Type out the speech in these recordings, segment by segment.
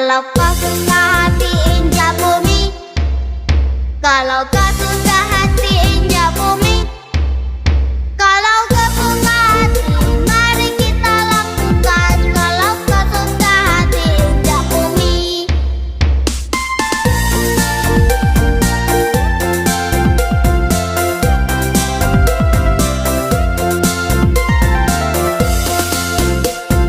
Kalau kau suka hati injak bumi, kalau kau suka hati injak bumi, kalau kau suka hati mari kita lakukan. Kalau kau suka hati injak bumi.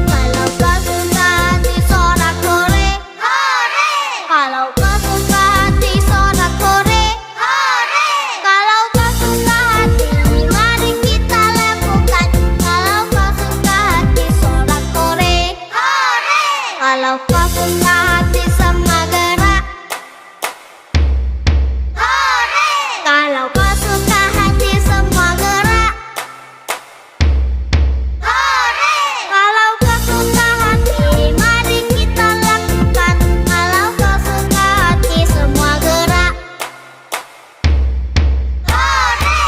Kalau kau suka hati sorak-sore, hore! Kalau kau suka hati sorak-sore, hore! Kalau kau suka hati mari kita lakukan. Kalau kau suka hati sorak-sore, hore! Kalau kau suka hati semua gerak, hore! Kalau kau suka hati semua gerak, hore! Kalau kau suka hati mari kita lakukan. Kalau kau suka hati semua gerak, hore!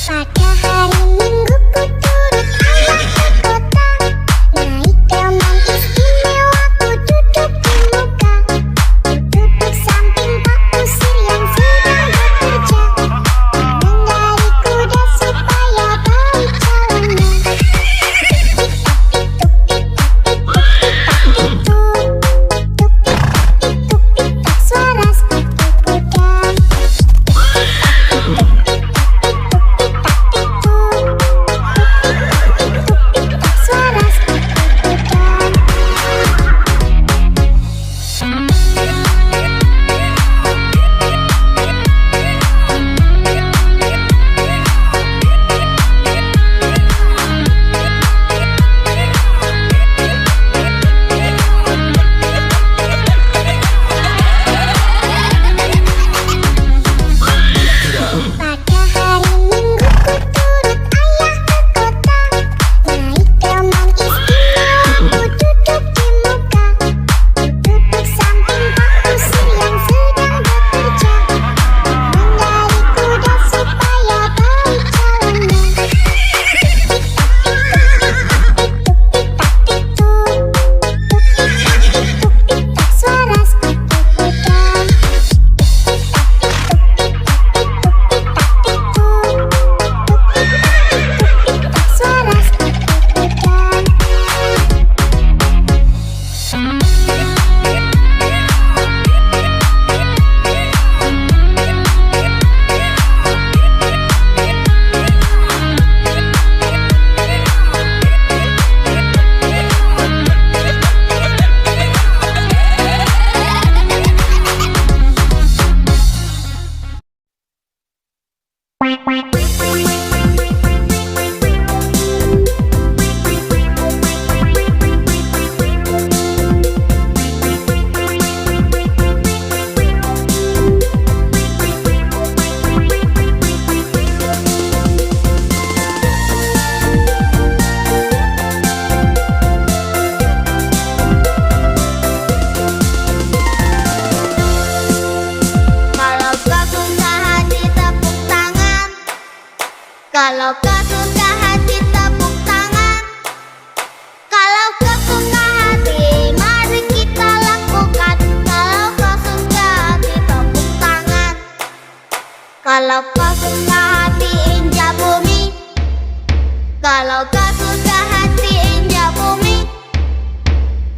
Pada hari Minggu ku turut ayah ke kota, naik delman istimewa ku duduk di muka, duduk samping Pak Kusir yang sedang bekerja, mengendarai kuda supaya baik jalannya. Tuk-tik-tak suara sepatu kuda. Suara sepatu kuda. Pada hari Minggu ku turut ayah ke kota, naik delman istimewa ku duduk di muka, duduk samping Pak Kusir yang sedang bekerja, mengendarai kuda supaya baik jalannya. Tuk-tik-tak suara sepatu kuda. Suara sepatu kuda. Kalau kau suka hati tepuk tangan, kalau kau suka hati tepuk tangan, kalau kau suka hati mari kita lakukan. Kalau kau suka hati tepuk tangan, kalau kau suka hati injak bumi, kalau kau suka hati injak bumi,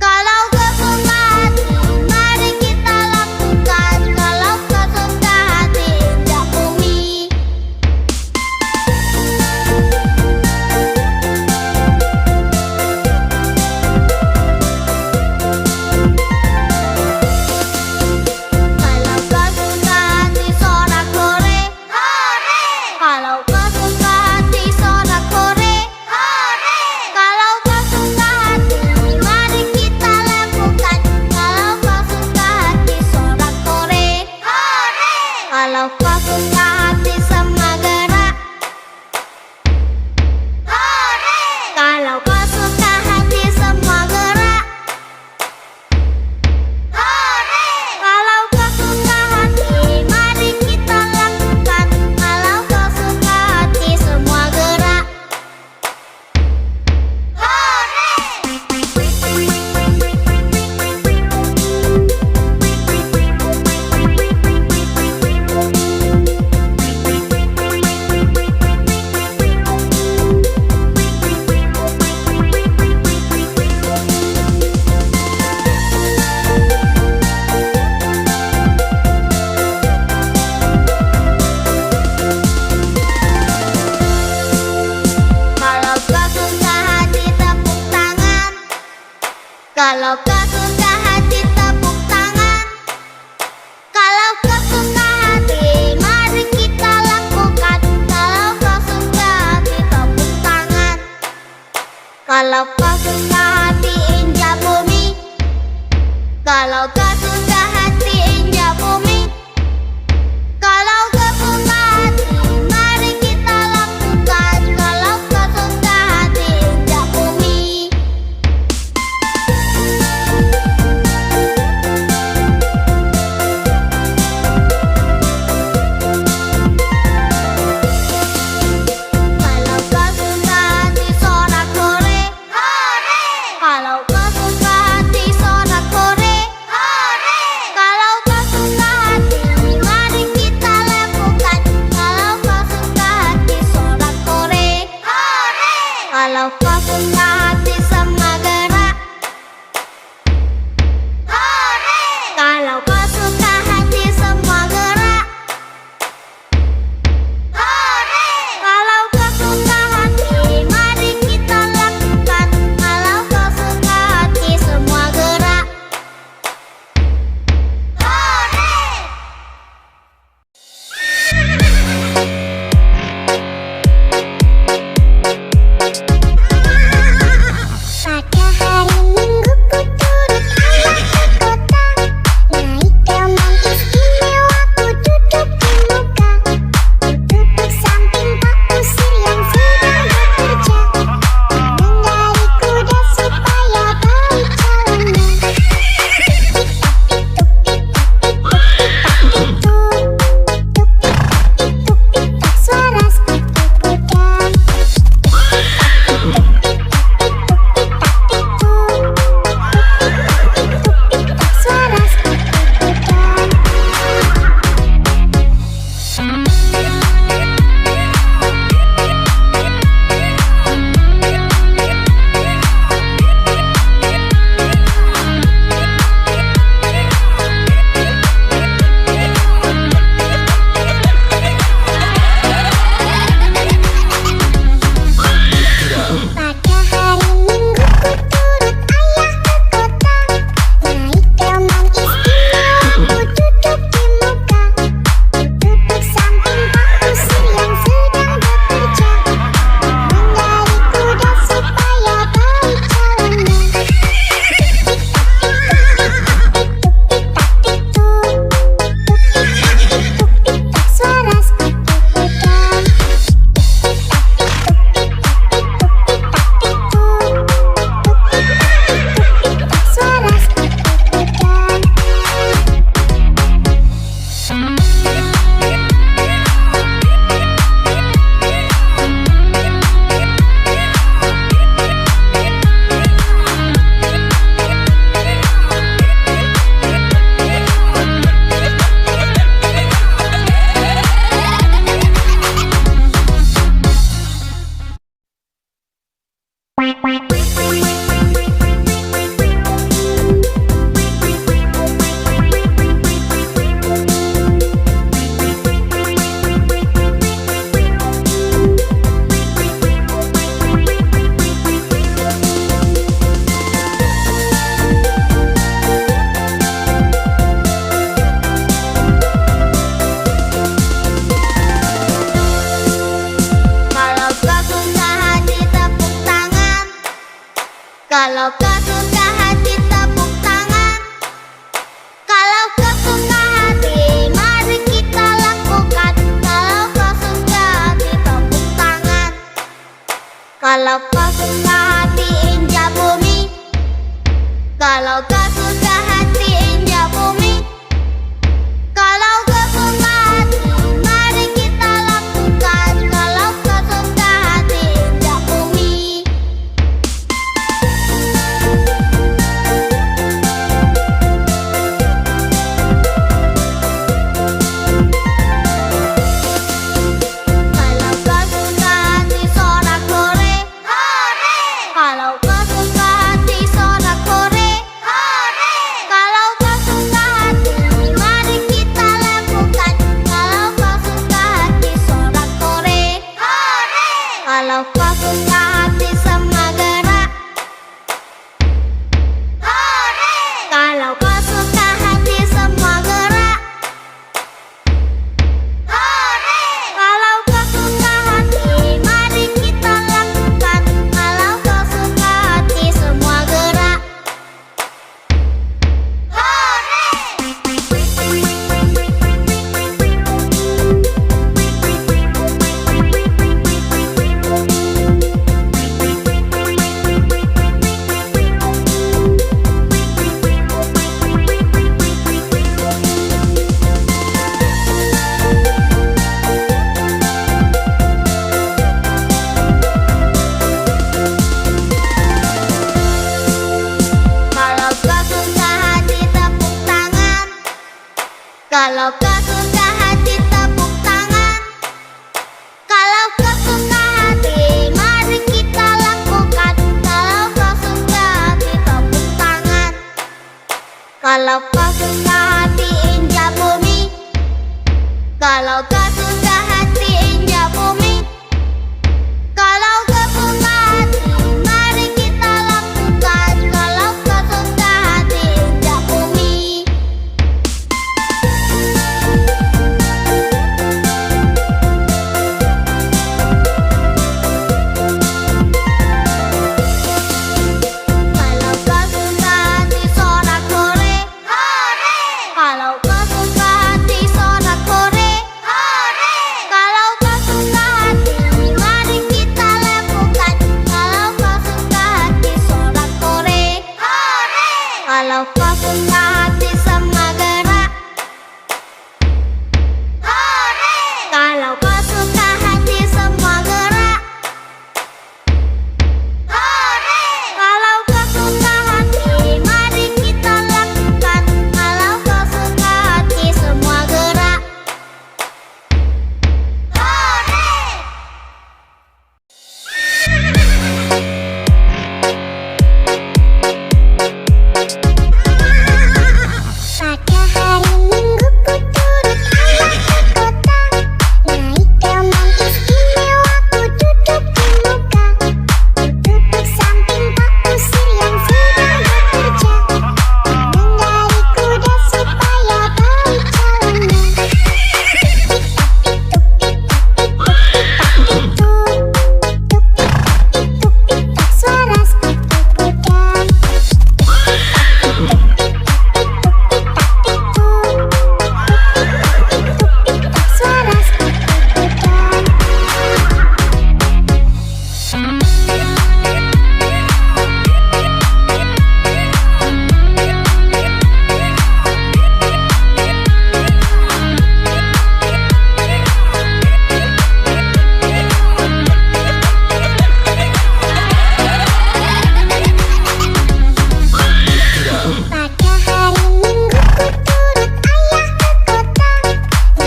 kalau kau suka hati mari kita lakukan. Kalau kau suka hati injak bumi. Kalau kau suka hati sorak-sore, hore! Kalau kau suka hati sorak-sore, hore! Kalau kau suka hati tepuk tangan. Kalau kau suka hati, mari kita lakukan. Kalau kau suka hati tepuk tangan. Kalau kau suka hati injak bumi. Kalau kau suka hati injak bumi. Kalau kau suka hati, mari kita lakukan. Kalau kau suka hati injak bumi. Kalau kau suka hati sorak-sorai, hore! Kalau kau suka hati sorak-sorai, hore! Kalau kau suka hati, mari kita lakukan. Kalau kau suka hati sorak-sorai, hore! Kalau kau suka hati semua gerak, hore! Kalau kau suka hati semua gerak, hore! Kalau kau suka hati, mari kita lakukan. Kalau kau suka hati semua gerak, hore! Pada hari Minggu ku turut ayah ke kota. Naik delman istimewa ku duduk di muka. Ku duduk samping Pak Kusir yang sedang bekerja. Mengendari kuda supaya baik jalannya. Tuk-tik-tak suara sepatu kuda. Tuk-tik-tak suara sepatu kuda. Pada hari Minggu ku turut ayah ke kota. Naik delman istimewa ku duduk di muka. Ku duduk samping Pak Kusir yang sedang bekerja. Mengendari kuda supaya baik jalannya. Tuk-tik-tak suara sepatu kuda. Tuk-tik-tak suara sepatu kuda. Kalau kau suka hati tepuk tangan. Kalau kau suka hati, mari kita lakukan. Kalau kau suka hati tepuk tangan. Kalau kau suka hati injak bumi. Kalau kau suka hati injak bumi. Kalau kau suka hati, mari kita lakukan. Kalau kau suka hati injak bumi. Kalau kau suka hati sorak-sorai, Kalau kau suka hati injak bumi, kalau kau suka hati injak bumi, kalau kau suka hati mari kita lakukan. Kalau kau suka hati injak bumi. Kalau kau suka hati sorak-sore, hore. Kalau kau suka hati sorak-sore, hore. Kalau kau suka hati mari kita lakukan. Kalau kau suka hati sorak-sore, hore. Kalau kau suka hati semua gerak, hore. Kalau kau suka hati semua gerak, hore. Kalau kau suka hati mari kita lakukan. Kalau kau suka hati semua gerak, hore. Pada hari Minggu ku turut ayah ke kota, naik delman istimewa ku duduk di muka. Ku duduk samping Pak Kusir yang sedang bekerja, mengendarai kuda supaya baik jalannya. Tik-tak-tik-tuk, suara sepatu kuda. Suara sepatu kuda. Pada hari Minggu ku turut ayah ke kota,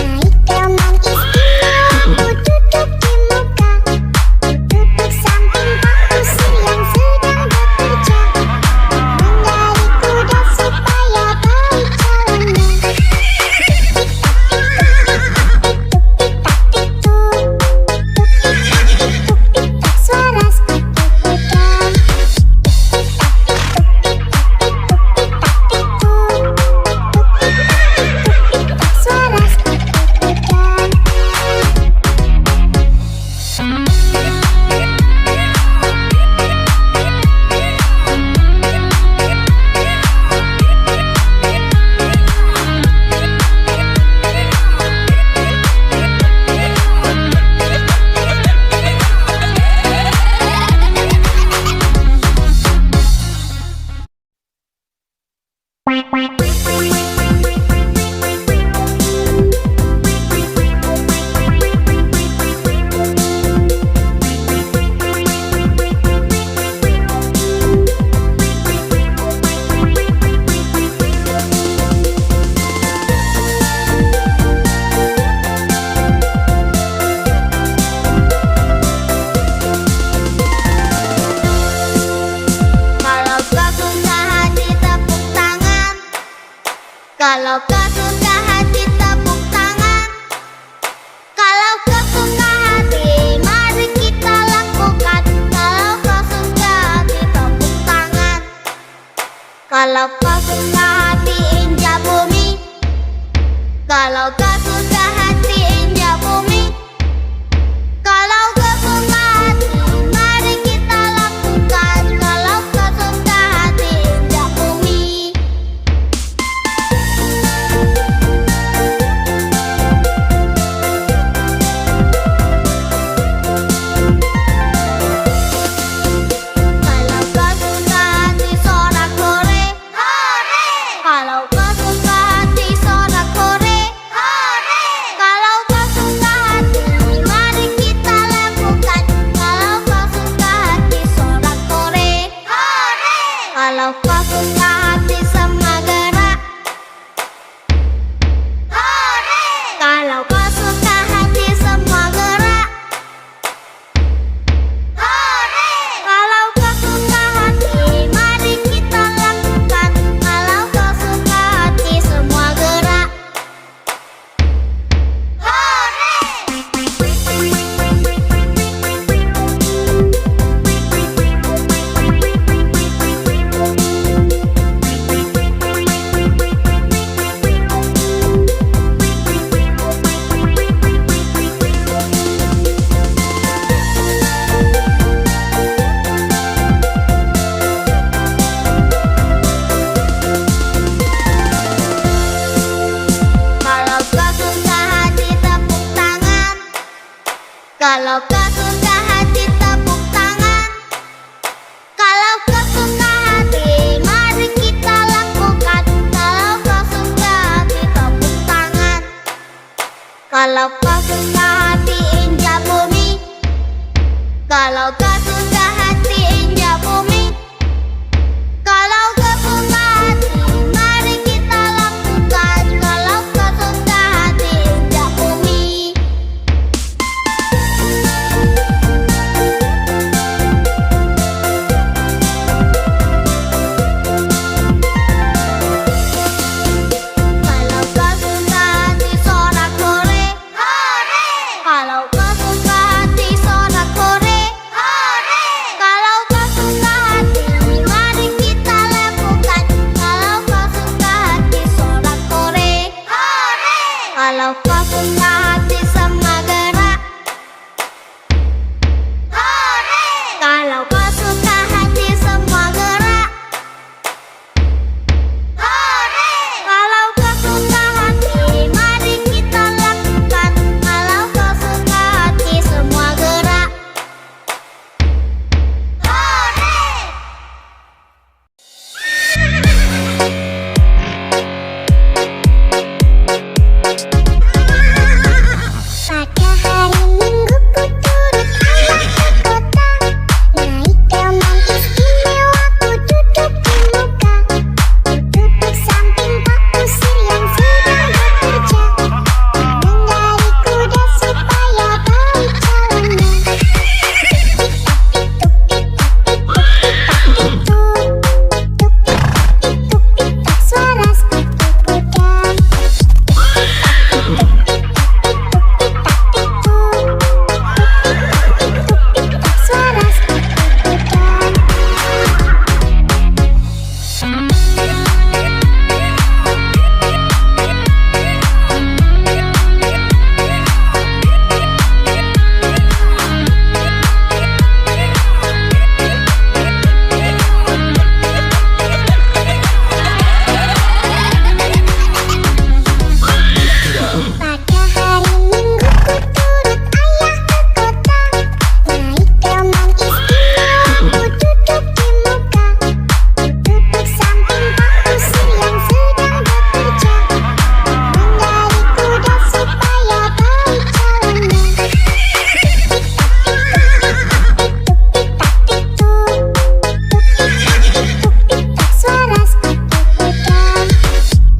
naik delman istimewa ku duduk di muka. Ku duduk samping Pak Kusir yang sedang bekerja, mengendarai kuda supaya baik jalannya. Tik-tak-tik-tuk, suara sepatu kuda. Suara sepatu kuda. Kalau kau suka hati tepuk tangan, kalau kau suka hati tepuk tangan, kalau kau suka hati mari kita lakukan. Kalau kau suka hati tepuk tangan, kalau kau suka hati injak bumi, kalau kau suka hati injak bumi, kalau kau suka hati mari kita lakukan. Kalau kau suka hati injak bumi. Kalau kau suka hati sorak-sore, hore. Kalau kau suka hati sorak-sore, hore. Kalau kau suka hati mari kita lakukan. Kalau kau suka hati sorak-sore, hore. Kalau kau suka hati semua gerak, hore. Kalau kau suka hati semua gerak, hore. Kalau kau suka hati mari kita lakukan. Kalau kau suka Kalau kau suka hati injak bumi, kalau kau suka hati injak bumi, kalau kau suka hati mari kita lakukan. Kalau kau suka hati injak bumi. Kalau kau suka hati sorak-sorai, hore! Kalau kau suka hati sorak-sorai, hore! Kalau kau suka hati mari kita lakukan. Kalau kau suka hati sorak-sorai, hore! Kalau kau suka hati semua gerak, hore! Kalau kau suka hati semua gerak, hore! Kalau kau suka hati mari kita lakukan. Kalau kau suka hati semua gerak, hore! Pada hari Minggu ku turut ayah ke kota, naik teman istimewa ku duduk di muka, duduk samping Pak Kusir yang sedang bekerja, mengendarai kuda supaya baik jalannya. Tuk-tik-tak suara sepatu kuda. Suara sepatu kuda. Pada hari Minggu ku turut ayah ke kota, naik teman istimewa ku duduk di muka, duduk samping Pak Kusir yang sedang bekerja, mengendarai kuda supaya baik jalannya. Tuk-tik-tak suara sepatu kuda. Suara sepatu kuda.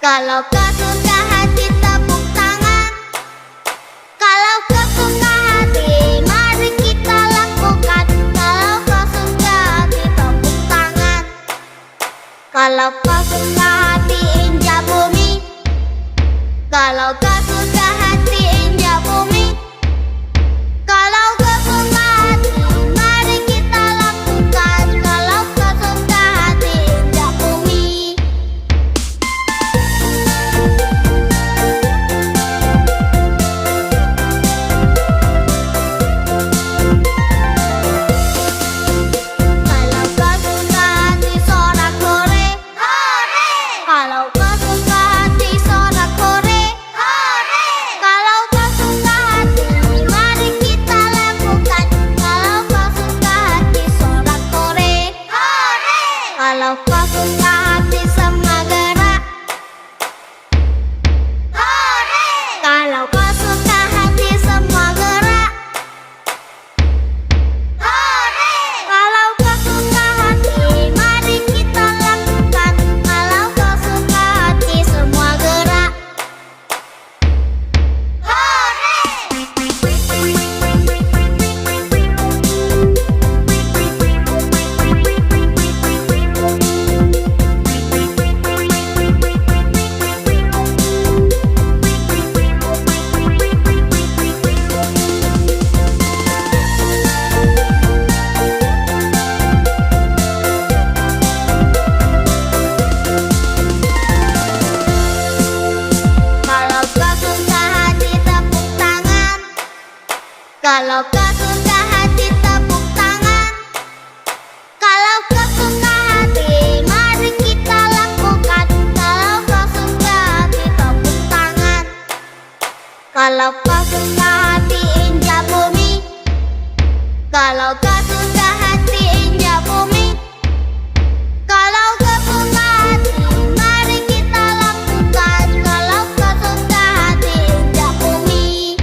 Kalau kau suka hati tepuk tangan. Kalau kau suka hati mari kita lakukan. Kalau kau suka hati tepuk tangan. Kalau kau suka hati injak bumi, kalau kau suka hati injak bumi, kalau kau suka hati mari kita lakukan. Kalau kau suka hati injak bumi. Kalau kau suka hati sorak-sorai, hore! Kalau kau suka hati sorak-sorai, hore! Kalau kau suka hati injak bumi, kalau kau suka hati injak bumi, kalau kau suka hati mari kita lakukan. Kalau kau suka hati injak bumi.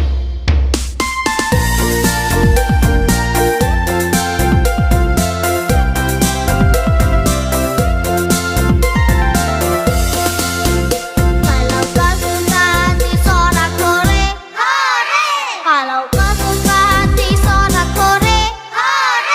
Kalau kau suka hati sorak-sore, hore! Kalau kau suka hati sorak-sore, hore!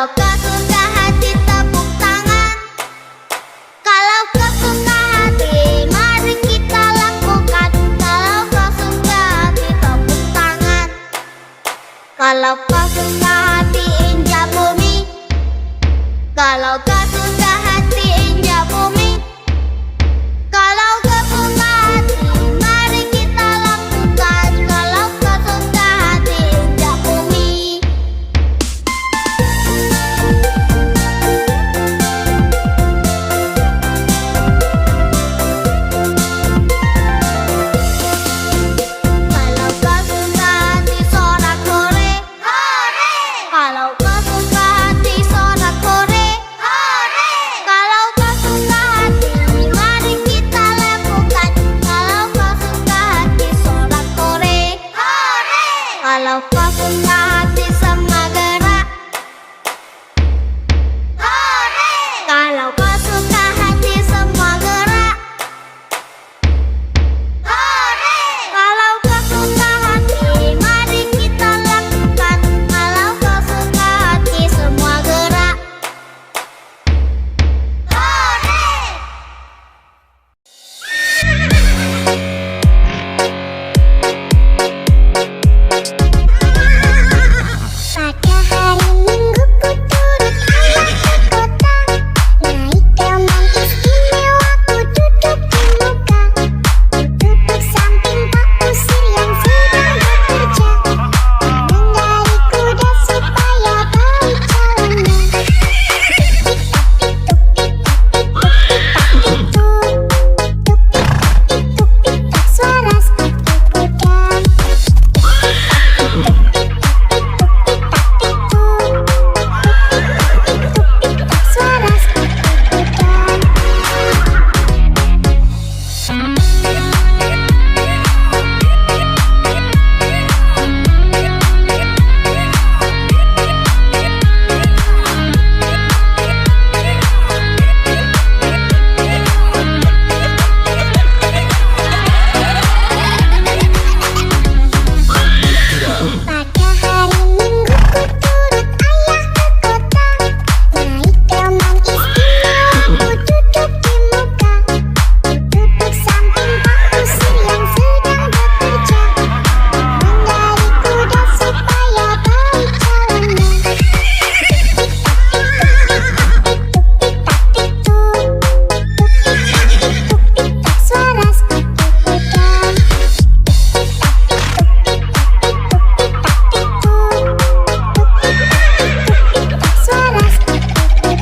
Kalau kau suka hati tepuk tangan. Kalau kau suka hati, mari kita lakukan. Kalau kau suka hati tepuk tangan. Kalau kau suka hati injak bumi. Kalau kau suka hati injak bumi. Kalau kau suka hati, mari kita lakukan. Kalau kau suka hati injak bumi. Kalau kau suka hati sorak-sorai, hore! Kalau kau suka hati sorak-sorai, hore! Kalau kau suka hati, mari kita lakukan. Kalau kau suka hati sorak-sorai, hore! Kalau kau suka hati semua gerak, hore! Kalau kau suka hati semua gerak, hore! Kalau kau suka hati, mari kita lakukan. Kalau kau suka hati semua gerak, hore! Pada hari Minggu ku turut ayah ke kota. Naik teman istimewa ku duduk di muka. Duduk samping Pak Kusir yang sedang bekerja. Mengendari kuda supaya baik jalannya. Tuk-tik-tak suara sepatu kuda. Tuk-tik-tak suara sepatu kuda. Pada hari Minggu ku turut ayah ke kota. Naik teman istimewa ku duduk di muka. Duduk samping Pak Kusir yang sedang bekerja. Mengendari kuda supaya baik jalannya. Tuk-tik-tak suara sepatu kuda. Tuk-tik-tak suara sepatu kuda.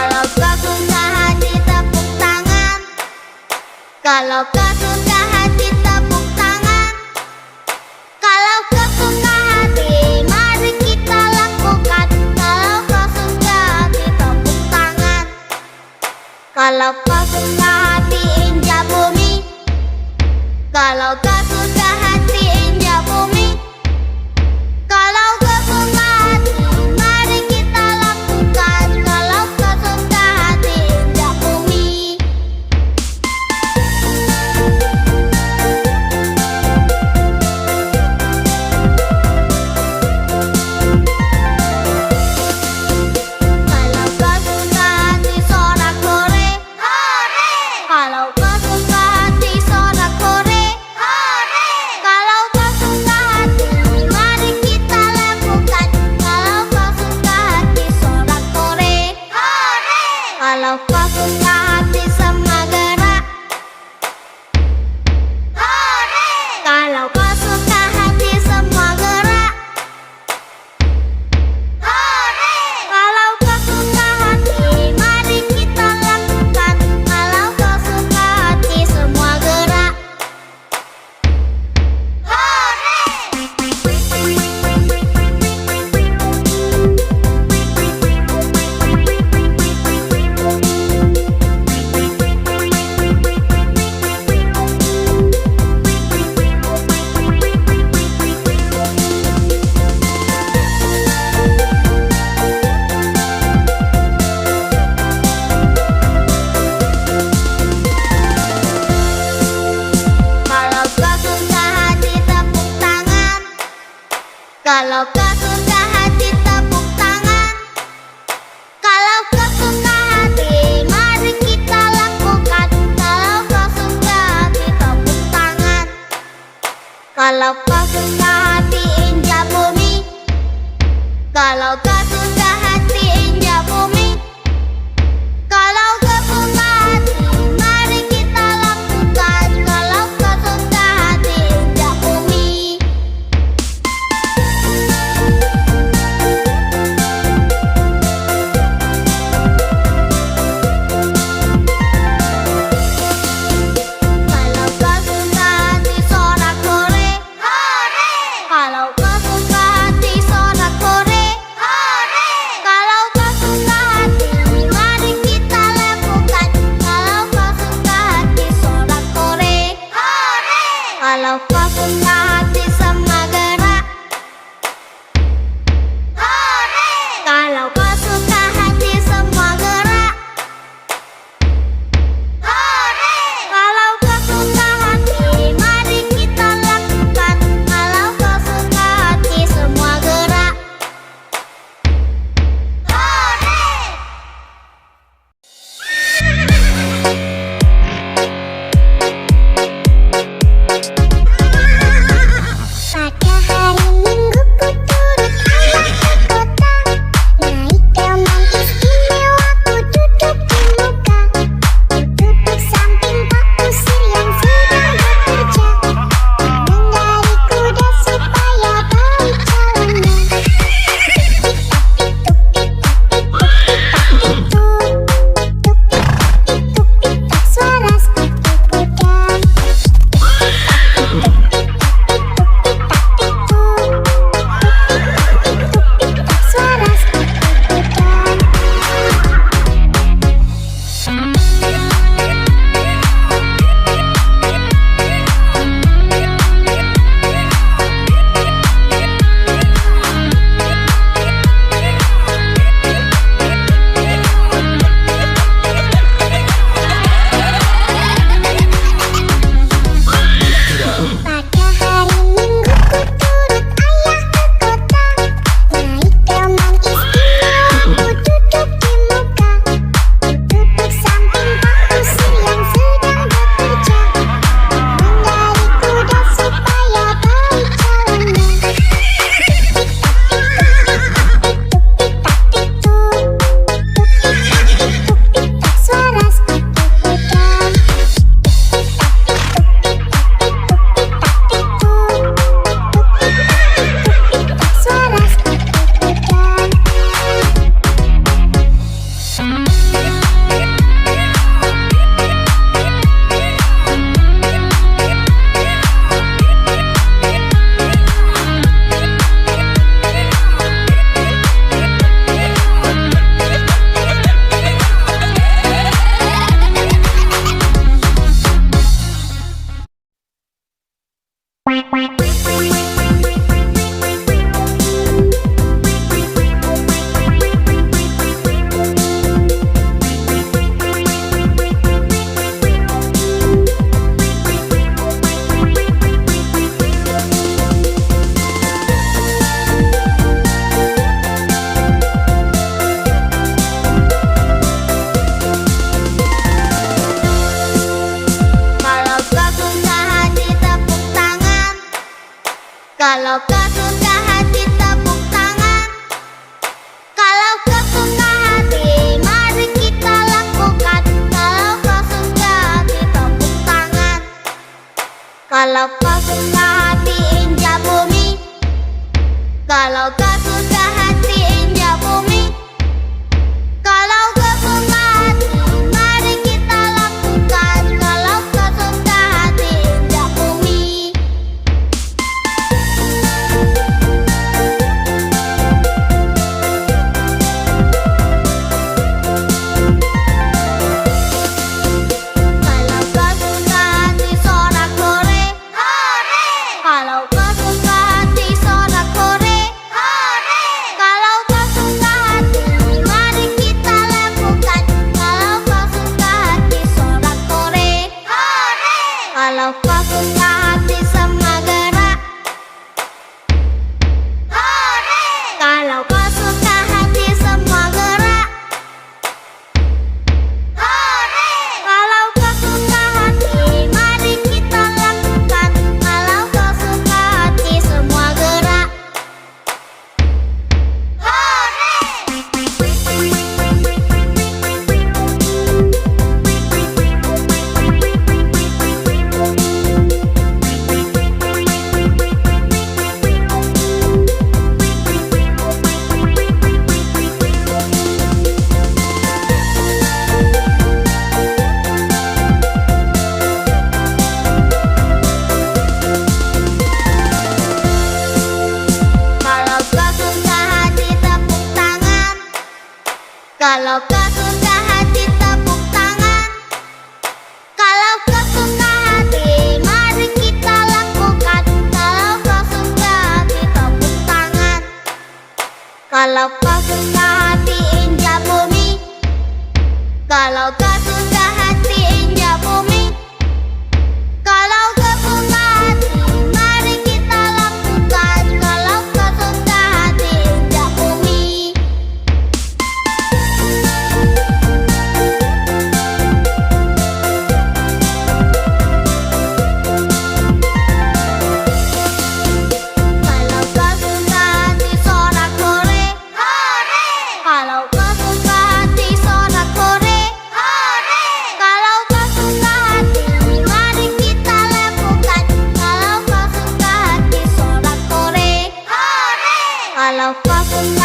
Kalau kau suka hati tepuk tangan. Kalau kau suka hati tepuk tangan. Kalau kau suka hati, mari kita lakukan. Kalau kau suka hati tepuk tangan. Kalau kau suka hati injak bumi. Kalau kau suka hati injak bumi. Kalau kau suka hati, mari kita lakukan. Kalau kau suka hati injak bumi. Kalau kau suka hati sorak-sorai, hore! Kalau kau suka hati sorak-sorai, hore! Kalau kau suka hati injak bumi, kalau kau suka hati injak bumi, kalau kau suka hati mari kita lakukan. Kalau kau suka hati injak bumi. Kalau kau suka hati sorak-sore, hore! Kalau kau suka hati sorak-sore, hore! Kalau kau suka hati mari kita lakukan. Kalau kau suka hati sorak-sore, hore! Kalau kau suka hati semua gerak, hore! Kalau kau suka hati semua gerak, hore! Kalau kau suka hati mari kita lakukan. Kalau kau suka hati semua gerak, hore! Pada hari Minggu ku turut ayah ke kota, naik delman istimewa ku duduk di muka. Ku duduk samping Pak Kusir yang sedang bekerja, mengendarai kuda supaya baik jalannya. Tuk-tik-tak suara sepatu kuda. Suara sepatu kuda. Pada hari Minggu ku turut ayah ke kota, naik delman istimewa ku duduk di muka. Ku duduk samping Pak Kusir yang sedang bekerja, mengendarai kuda supaya baik jalannya. Tuk-tik-tak suara sepatu kuda. Suara sepatu kuda. Kalau kau suka hati tepuk tangan, kalau kau suka hati tepuk tangan, kalau kau suka hati mari kita lakukan. Kalau kau suka hati tepuk tangan, kalau kau suka hati injak bumi, kalau kau suka hati injak bumi, kalau kau suka hati mari kita lakukan. Kalau kau suka hati injak bumi. Kalau kau suka hati sorak-sore, hore! Kalau kau suka hati sorak-sore, hore! Kalau kau